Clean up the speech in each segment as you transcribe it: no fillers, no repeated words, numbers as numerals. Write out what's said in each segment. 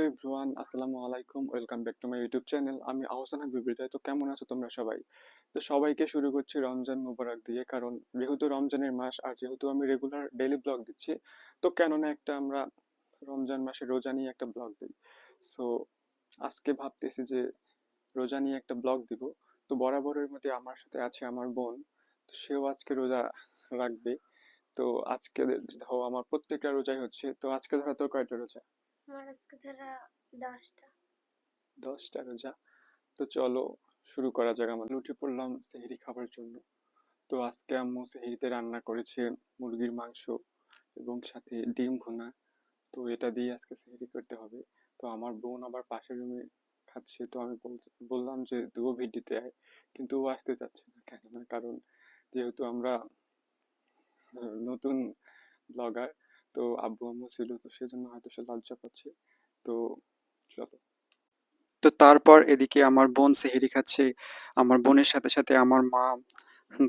Everyone, আসসালামু আলাইকুম। Welcome back to my YouTube channel. আমি আহসান হাবিব হৃদয়। তো কেমন আছো তোমরা সবাই? তো সবাইকে শুরু করছি রমজান মুবারক দিয়ে, কারণ যেহেতু রমজানের মাস আর যেহেতু আমি রেগুলার ডেইলি ব্লগ দিচ্ছি, তো কেন না একটা আমরা রমজান মাসে রোজা নিয়ে একটা ব্লগ দিই। সো আজকে ভাবতেছি যে রোজা নিয়ে একটা ব্লগ দিব। তো বরাবরের মধ্যে আমার সাথে আছে আমার বোন, তো সেও আজকে রোজা রাখবে। তো আজকে ধরো আমার প্রত্যেকটা রোজাই হচ্ছে। তো আজকে ধরো তোর কয়টা রোজা? আমার আজকে ধরা 10টা। 10টা রোজা। তো চলো শুরু করা যাক। আমরা উঠে পড়লাম সেহরি খাবার জন্য। তো আজকে আম্মু সেহরিতে রান্না করেছে মুরগির মাংস এবং সাথে ডিম ভুনা। তো এটা দিয়ে আজকে সেহরি করতে হবে। তো আমার বোন আবার পাশের রুমে খাচ্ছে, তো আমি বললাম যে তুইও ভিডিওতে আয়, কিন্তু ও আসতে চাচ্ছে না। কেন না, কারণ যেহেতু আমরা নতুন ব্লগার, তো আব্বু আম্মু ছিল, তো সেজন্য হয়তো সে লজ্জা পাচ্ছে। তো চলো। তো তারপর এদিকে আমার বোন সেহরি খাচ্ছে, আমার বোনের সাথে সাথে আমার মা,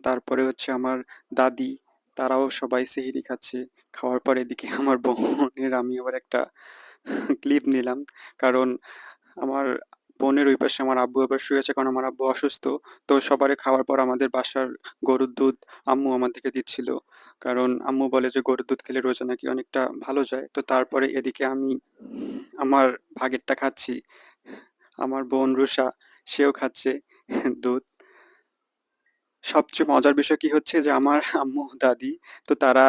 তারপরে হচ্ছে আমার দাদি, তারাও সবাই সেহরি খাচ্ছে। খাওয়ার পর এদিকে আমার বোনের আমি আবার একটা ক্লিপ নিলাম, কারণ আমার বোনের ওই পাশে আমার আব্বু আবার শুয়ে আছে, কারণ আমার আব্বু অসুস্থ। তো সবারে খাওয়ার পর আমাদের বাসার গরুর দুধ আম্মু আমাদেরকে দিচ্ছিল, কারণ আম্মু বলে যে গরুর দুধ খেলে রোজা নাকি অনেকটা ভালো যায়। তো তারপরে এদিকে আমি আমার ভাগেরটা খাচ্ছি, আমার বোন রুষা সেও খাচ্ছে দুধ। সবচেয়ে মজার বিষয় কি হচ্ছে যে আমার আম্মু দাদি, তো তারা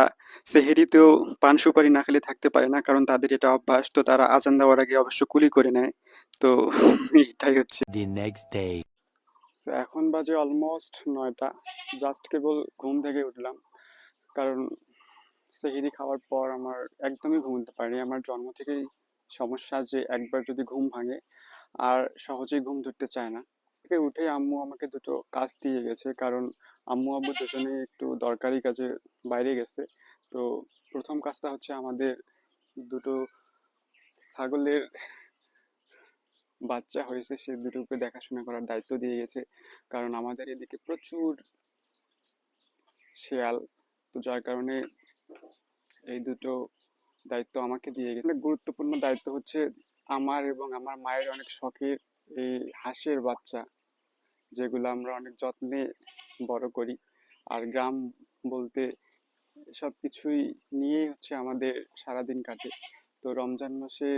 সেহেরিতেও পান সুপারি না খেলে থাকতে পারে না, কারণ তাদের এটা অভ্যাস। তো তারা আজান দেওয়ার আগে অবশ্য কুলি করে নেয়। তো এটাই হচ্ছে The next day. So, এখন বাজে অলমোস্ট 9টা। জাস্ট কেবল ঘুম থেকে উঠলাম, কারণ সেহরি খাওয়ার পর আমার একদমই ঘুমোতে পারিনি। আমার জন্ম থেকেই সমস্যা যে একবার যদি ঘুম ভাঙে আর সহজেই ঘুম ধরতে চায় না। থেকে উঠে আম্মু আমাকে দুটো কাজ দিয়ে গেছে, কারণ আম্মু আব্বু দুজনেই একটু দরকারি কাজে বাইরে গেছে। তো প্রথম কাজটা হচ্ছে আমাদের দুটো ছাগলের বাচ্চা হয়েছে, সে দুটোকে দেখাশোনা করার দায়িত্ব দিয়ে গেছে, কারণ আমাদের এদিকে প্রচুর শেয়াল। তো যার কারণে এই দুটো দায়িত্ব আমাকে দিয়ে গেছে। অনেক গুরুত্বপূর্ণ দায়িত্ব হচ্ছে আমার এবং আমার মায়ের অনেক শখের এই হাঁসের বাচ্চা, যেগুলো আমরা অনেক যত্নে বড় করি। আর গ্রাম বলতে সবকিছুই নিয়েই হচ্ছে আমাদের সারাদিন কাটে। তো রমজান মাসে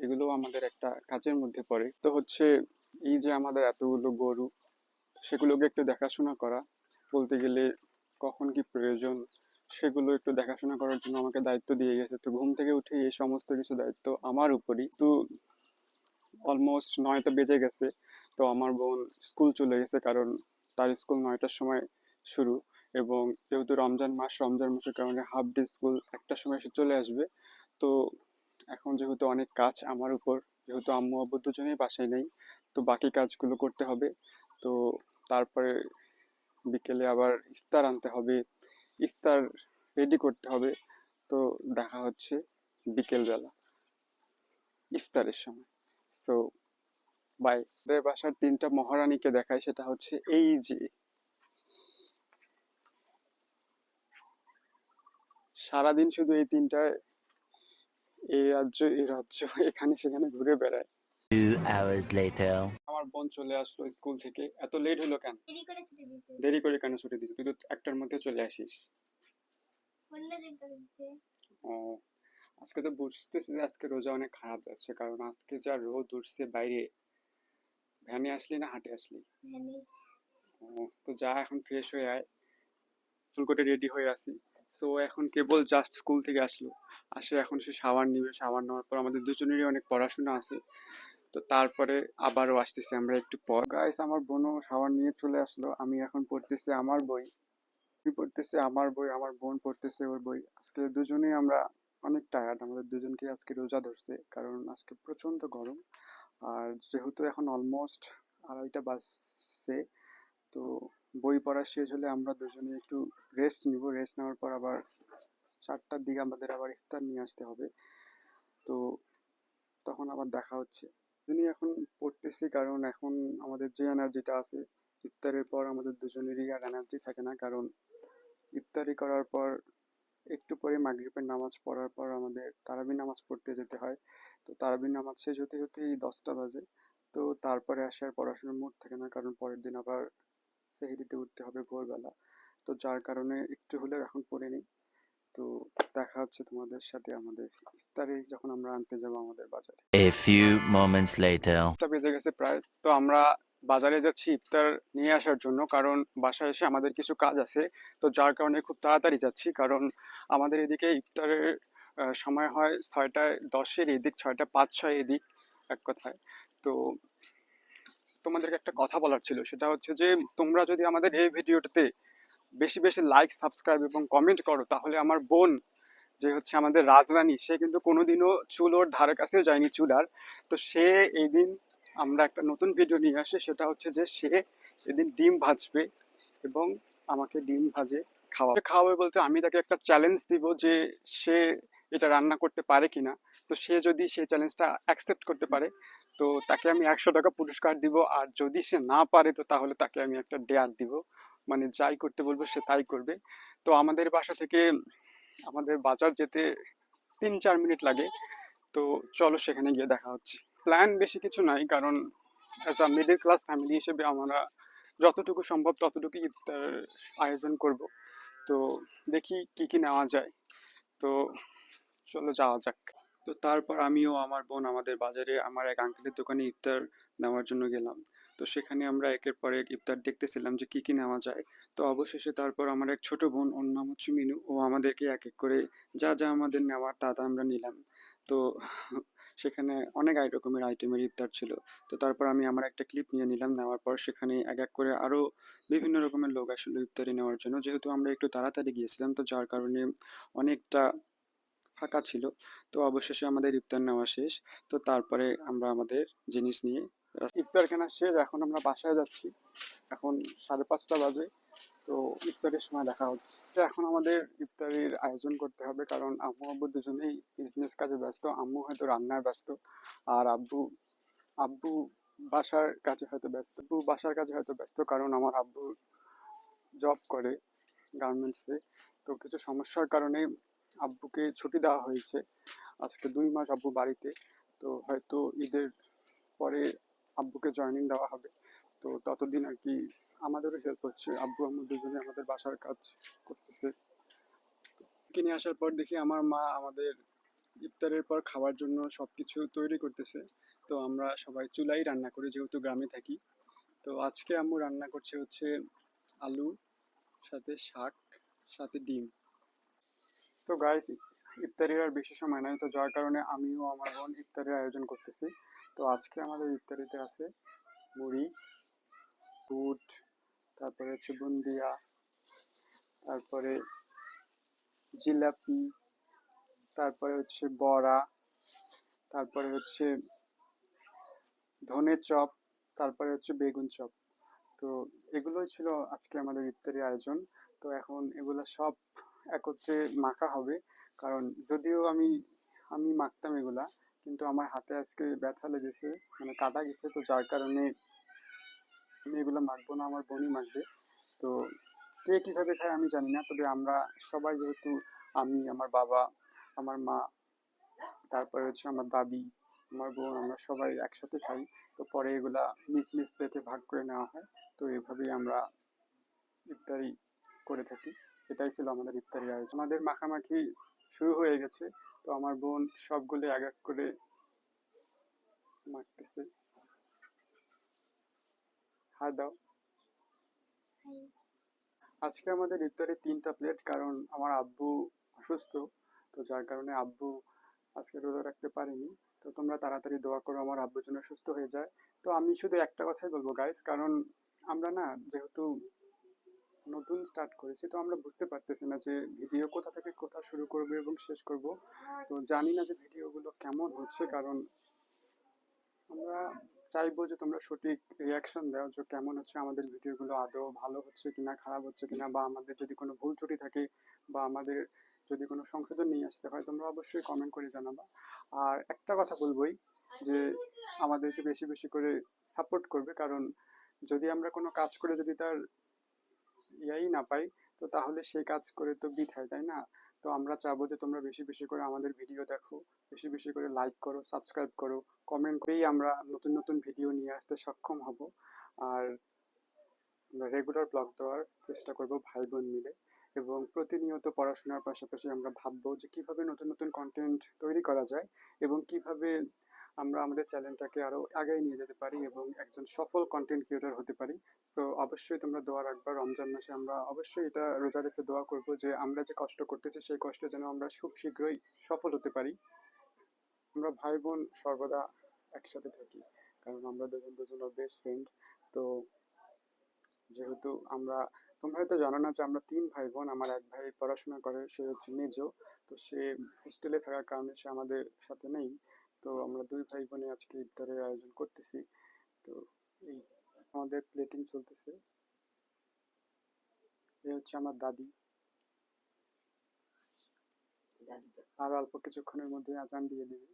এগুলো আমাদের একটা কাজের মধ্যে পড়ে। তো হচ্ছে এই যে আমাদের এতগুলো গরু, সেগুলোকে একটু দেখাশোনা করা, বলতে গেলে কখন কি প্রয়োজন সেগুলো একটু দেখাশোনা করার জন্য আমাকে দায়িত্ব দিয়ে গেছে। তো ঘুম থেকে উঠে এই সমস্ত কিছু দায়িত্ব আমার উপরই। তো অলমোস্ট 9টা বেজে গেছে। তো আমার বোন স্কুল চলে গেছে, কারণ তার স্কুল 9টার সময় শুরু। এবং যেহেতু রমজান মাস, রমজান মাসের কারণে হাফ ডে স্কুল, একটার সময় সে চলে আসবে। তো এখন যেহেতু অনেক কাজ আমার উপর, যেহেতু আম্মু আব্বু দুজনেই বাসায় নেই, তো বাকি কাজগুলো করতে হবে। তো তারপরে বিকেলে আবার ইফতার আনতে হবে, ইফতার রেডি করতে হবে। তো দেখা হচ্ছে বিকেল বেলা ইফতারের সময়। So bye. আমাদের বাসার 3টা মহারানীকে দেখায়, সেটা হচ্ছে এই যে সারাদিন শুধু এই 3টায় এই রাজ্য এই রাজ্য এখানে সেখানে ঘুরে বেড়ায়। 2 hours later. আমার বোন চলে আসলো স্কুল থেকে। এত লেট হলো কেন? দেরি করে ছুটি দিতে। দেরি করে কেন ছুটি দিস? তুই তো 1টার মধ্যে চলে আসিস। বললে যেতে দিতে। ও, আজকে তো বুঝতেছি যে আজকে রোজা অনেক খারাপ যাচ্ছে, কারণ আজকে যা রোদ উঠছে বাইরে। ভ্যানে আসলি না হাঁটে আসলি? ভ্যানে। ও, তো যা এখন ফ্রেশ হয়ে আয়। ফুল করে রেডি হয়ে আসি। সো এখন কেবল জাস্ট স্কুল থেকে আসলো, আসে এখন সে শাওয়ার নিবে। শাওয়ার নেওয়ার পর আমাদের দুজনেরই অনেক পড়াশোনা আছে। তো তারপরে আবারও আসতেছি আমরা একটু পর। গাইস, আমার বোনও শাওয়ার নিয়ে চলে আসলো। আমি এখন পড়তেছি আমার বই। আমি পড়তেছি আমার বই, আমার বোন পড়তেছে ওর বই। আজকে দুজনেই আমরা অনেক টায়ার্ড। আমাদের দুজনকে আজকে রোজা ধরছে, কারণ আজকে প্রচন্ড গরম। আর যেহেতু এখন অলমোস্ট 2:30 বাজছে, তো বই পড়া শেষ হলে আমরা দুজনে একটু রেস্ট নিব। রেস্ট নেওয়ার পর আবার 4টার দিকে আমাদের আবার ইফতার নিয়ে আসতে হবে। তো তখন আবার দেখা হচ্ছে। দুজনেই এখন পড়তেছি, কারণ এখন আমাদের যে এনার্জিটা আছে, ইফতারের পর আমাদের দুজনেরই আর এনার্জি থাকে না, কারণ ইফতারি করার পর একটু পরে মাগরিবের নামাজ পড়ার পর আমাদের তারাবি নামাজ পড়তে যেতে হয়। তো তারাবি নামাজ শেষ হতে হতেই 10টা বাজে। তো তারপরে আসে আর পড়াশোনার মুড থাকে না, কারণ পরের দিন আবার সেহরিতে উঠতে হবে ভোরবেলা। তো যার কারণে একটু হলেও এখন পড়ে নিই। তো দেখা হচ্ছে তোমাদের সাথে আমাদের ইফতারে যখন আমরা আনতে যাব আমাদের বাজারে। A few moments later. 10টা বেজে গেছে প্রায়। তো আমরা বাজারে যাচ্ছি ইফতার নিয়ে আসার জন্য, কারণ বাসায় এসে আমাদের কিছু কাজ আছে। তো যার কারণে খুব তাড়াতাড়ি যাচ্ছি, কারণ আমাদের এদিকে ইফতারের সময় হয় 6টা 10-এর এদিক, 6টা 5-6 এদিক এক কথায়। তো তোমাদেরকে একটা কথা বলার ছিল, সেটা হচ্ছে যে তোমরা যদি আমাদের এই ভিডিওটাতে বেশি বেশি লাইক, সাবস্ক্রাইব এবং কমেন্ট করো, তাহলে আমার বোন যে হচ্ছে আমাদের রাজরানী, সে কিন্তু কোনোদিনও চুলোর ধারে কাছেও যায়নি চুলার। তো সে এই দিন আমরা একটা নতুন ভিডিও নিয়ে আসি, সেটা হচ্ছে যে সে এদিন ডিম ভাজবে এবং আমাকে ডিম ভাজে খাওয়াবে। খাওয়াবে বলতে আমি তাকে একটা চ্যালেঞ্জ দিব যে সে এটা রান্না করতে পারে কিনা। তো সে যদি সেই চ্যালেঞ্জটা অ্যাকসেপ্ট করতে পারে, তো তাকে আমি 100 টাকা পুরস্কার দিব। আর যদি সে না পারে, তো তাহলে তাকে আমি একটা ডেয়ার দিব, মানে যাই করতে বলবো সে তাই করবে। তো আমাদের বাসা থেকে আমাদের বাজার যেতে 3-4 মিনিট লাগে। তো চলো সেখানে গিয়ে দেখা হচ্ছে। প্ল্যান বেশি কিছু নাই, কারণ as a middle class family হিসেবে আমরা যতটুকু সম্ভব ততটুকু ইফতার আয়োজন করব। তো দেখি কি কি নেওয়া যায়। তো চলো যাওয়া যাক। তো তারপর আমিও আমার বোন আমাদের বাজারে আমার এক আঙ্কেলের দোকানে ইফতার নেওয়ার জন্য গেলাম। তো সেখানে আমরা একের পর এক ইফতার দেখতেছিলাম যে কি কি নেওয়া যায়। তো অবশেষে তারপর আমার এক ছোট বোন, ওর নাম হচ্ছে মিনু, ও আমাদেরকে এক এক করে যা যা আমাদের নেওয়ার তা তা আমরা নিলাম। তো সেখানে অনেক রকমের আইটেমের ইফতার ছিল। তো তারপর আমি আমার একটা ক্লিপ নিয়ে নিলাম, নেওয়ার পর সেখানে এক এক করে আরো বিভিন্ন রকমের লোক আসলে ইফতারি নেওয়ার জন্য, যেহেতু আমরা একটু তাড়াতাড়ি গিয়েছিলাম তো যার কারণে অনেকটা ফাঁকা ছিল। তো অবশেষে আমাদের ইফতার নেওয়া শেষ। তো তারপরে আমরা আমাদের জিনিস নিয়ে ইফতার কেনা শেষ, এখন আমরা বাসায় যাচ্ছি। এখন 5:30 বাজে। তো ইফতারের সময় দেখা হচ্ছে। তো এখন আমাদের ইফতারির আয়োজন করতে হবে, কারণ আম্মু আব্বু দুজনেই বিজনেস কাজে ব্যস্ত। আম্মু হয়তো রান্নায় ব্যস্ত, আর আব্বু আব্বু বাসার কাজে হয়তো ব্যস্ত, কারণ আমার আব্বু জব করে গার্মেন্টসে। তো কিছু সমস্যার কারণে আব্বুকে ছুটি দেওয়া হয়েছে। আজকে 2 মাস আব্বু বাড়িতে। তো হয়তো ঈদের পরে আব্বুকে জয়েনিং দেওয়া হবে। তো ততদিন আর কি আমাদেরও হেল্প হচ্ছে, আব্বু আম্মু দুজনে আমাদের বাসার কাজ করতেছে। কিনে আসার পর দেখি আমার মা আমাদের ইফতারের পর খাওয়ার জন্য সবকিছু তৈরি করতেছে। তো আমরা সবাই চুলাই রান্না করি, যেহেতু গ্রামে থাকি। তো আজকে আম্মু রান্না করছে হচ্ছে আলু, সাথে শাক, সাথে ডিম। সো গাইস, ইফতারির আর বেশি সময় নাই, তো যার কারণে আমিও আমার বোন ইফতারির আয়োজন করতেছি। তো আজকে আমাদের ইফতারিতে আছে মুড়ি, বুট, তারপরে হচ্ছে বুন্দিয়া, তারপরে জিলাপি, তারপরে হচ্ছে বড়া, তারপরে হচ্ছে ধনে চপ, তারপরে হচ্ছে বেগুন চপ। তো এগুলোই ছিল আজকে আমাদের ইফতারি আয়োজন। তো এখন এগুলো সব একত্রে মাখা হবে, কারণ যদিও আমি আমি মাখতাম এগুলা, কিন্তু আমার হাতে আজকে ব্যথা লেগেছে, মানে কাটা গেছে। তো যার কারণে আমি এগুলো মাখবো না, আমার বোনই মাখবে। তো কে কিভাবে খায় আমি জানি না, তবে আমরা সবাই যেহেতু, আমি, আমার বাবা, আমার মা, তারপরে হচ্ছে আমার দাদি, আমার বোন, আমরা সবাই একসাথে খাই। তো পরে এগুলা নিজ নিজ প্লেটে ভাগ করে নেওয়া হয়। তো এভাবেই আমরা ইফতারি করে থাকি। এটাই ছিল আমাদের ইফতারি আয়োজন। আমাদের মাখামাখি শুরু হয়ে গেছে। তো আমার বোন সবগুলো এক এক করে মাখতেছে। হাত দাও। আজকে আমাদের ইফতারে 3টা প্লেট, কারণ আমার আব্বু অসুস্থ। তো যার কারণে আব্বু আজকে রোজা রাখতে পারেনি। তো তোমরা তাড়াতাড়ি দোয়া করো আমার আব্বু যেন সুস্থ হয়ে যায়। তো আমি শুধু একটা কথাই বলবো গাইস, কারণ আমরা না যেহেতু নতুন স্টার্ট করেছি, তো আমরা বুঝতে পারতেছি না যে ভিডিও কোথা থেকে কোথা শুরু করবো এবং শেষ করব। তো জানি না যে ভিডিওগুলো কেমন হচ্ছে, কারণ আমরা চাইবো যে তোমরা সঠিক রিয়াকশন দাও যে কেমন হচ্ছে আমাদের ভিডিওগুলো, আদৌ ভালো হচ্ছে কিনা, খারাপ হচ্ছে কিনা, বা আমাদের যদি কোনো ভুল ত্রুটি থাকে, বা আমাদের যদি কোনো সংশোধন নিয়ে আসতে হয়, তোমরা অবশ্যই কমেন্ট করে জানাবা। আর একটা কথা বলবোই, যে আমাদেরকে বেশি বেশি করে সাপোর্ট করবে, কারণ যদি আমরা কোনো কাজ করে যদি তার ইয়াই না পাই, তো তাহলে সেই কাজ করে তো বৃথাই, তাই না? তো আমরা চাবো যে তোমরা বেশি বেশি করে আমাদের ভিডিও দেখো, বেশি বেশি করে লাইক করো, সাবস্ক্রাইব করো, কমেন্ট করেই আমরা নতুন নতুন ভিডিও নিয়ে আসতে সক্ষম হব। আর আমরা রেগুলার ব্লগ দেওয়ার চেষ্টা করব ভাই বোন মিলে, এবং প্রতিনিয়ত পড়াশোনার পাশাপাশি আমরা ভাববো যে কিভাবে নতুন নতুন কন্টেন্ট তৈরি করা যায় এবং কিভাবে আমরা আমাদের চ্যানেলটাকে আরো আগায় নিয়ে যেতে পারি এবং একজন সফল কন্টেন্ট ক্রিয়েটর হতে পারি। তো অবশ্যই তোমরা দোয়া রাখবা, রমজান মাসে আমরা অবশ্যই এটা রোজা রেখে দোয়া করব যে আমরা যে কষ্ট করতেছি সেই কষ্টে যেন আমরা খুব শীঘ্রই সফল হতে পারি। আমরা ভাই বোন সর্বদা একসাথে থাকি, কারণ আমরা দুজন দুজনের বেস্ট ফ্রেন্ড। তো যেহেতু তোমরা হয়তো জানো না যে আমরা 3 ভাই বোন। আমার এক ভাই পড়াশোনা করে, সে হচ্ছে মেজো। তো সে হোস্টেলে থাকার কারণে সে আমাদের সাথে নেই। তো আমরা 2 ভাই বোনে আজকে ইফতারের আয়োজন করতেছি। তো এই আমাদের প্লেটিং চলতেছে। এ হচ্ছে আমার দাদি। আর অল্প কিছুক্ষণের মধ্যে আজান দিয়ে দিবে।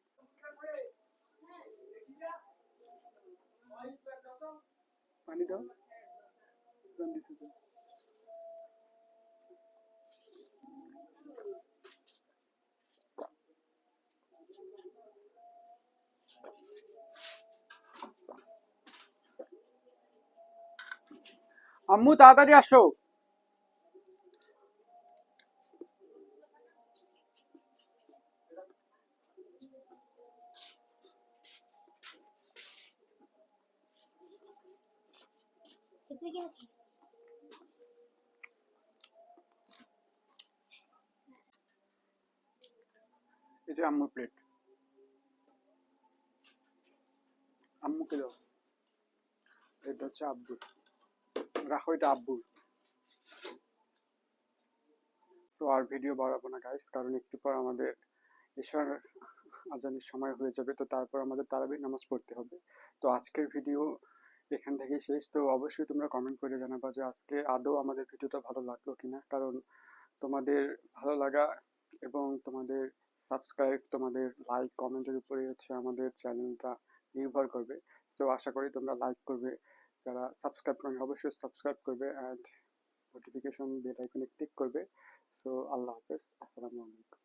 পানি দাও, আজান দিছে তো। আম্মু তাড়াতাড়ি আসো। এতে কি আছে? এই যে আম্মুর প্লেট, আম্মুকে দাও। এটা হচ্ছে আব্বুর, রাখো, এটা আব্বুর। সো আর ভিডিও বাড়াবো না গাইস, কারণ একটু পর আমাদের এশার আজানের সময় হয়ে যাবে। তো তারপর আমাদের তারাবির নামাজ পড়তে হবে। তো আজকের ভিডিও এখান থেকেই শেষ। তো অবশ্যই তোমরা কমেন্ট করে জানাবা যে আজকে আদৌ আমাদের ভিডিওটা ভালো লাগলো কিনা, কারণ তোমাদের ভালো লাগা এবং তোমাদের সাবস্ক্রাইব, তোমাদের লাইক কমেন্টের উপরে হচ্ছে আমাদের চ্যানেলটা নির্ভর করবে। সো আশা করি তোমরা লাইক করবে, যারা সাবস্ক্রাইব করেন অবশ্যই সাবস্ক্রাইব করবে, অ্যান্ড নোটিফিকেশন বেল আইকনে ক্লিক করবে। সো আল্লাহ হাফেজ, আসসালামু আলাইকুম।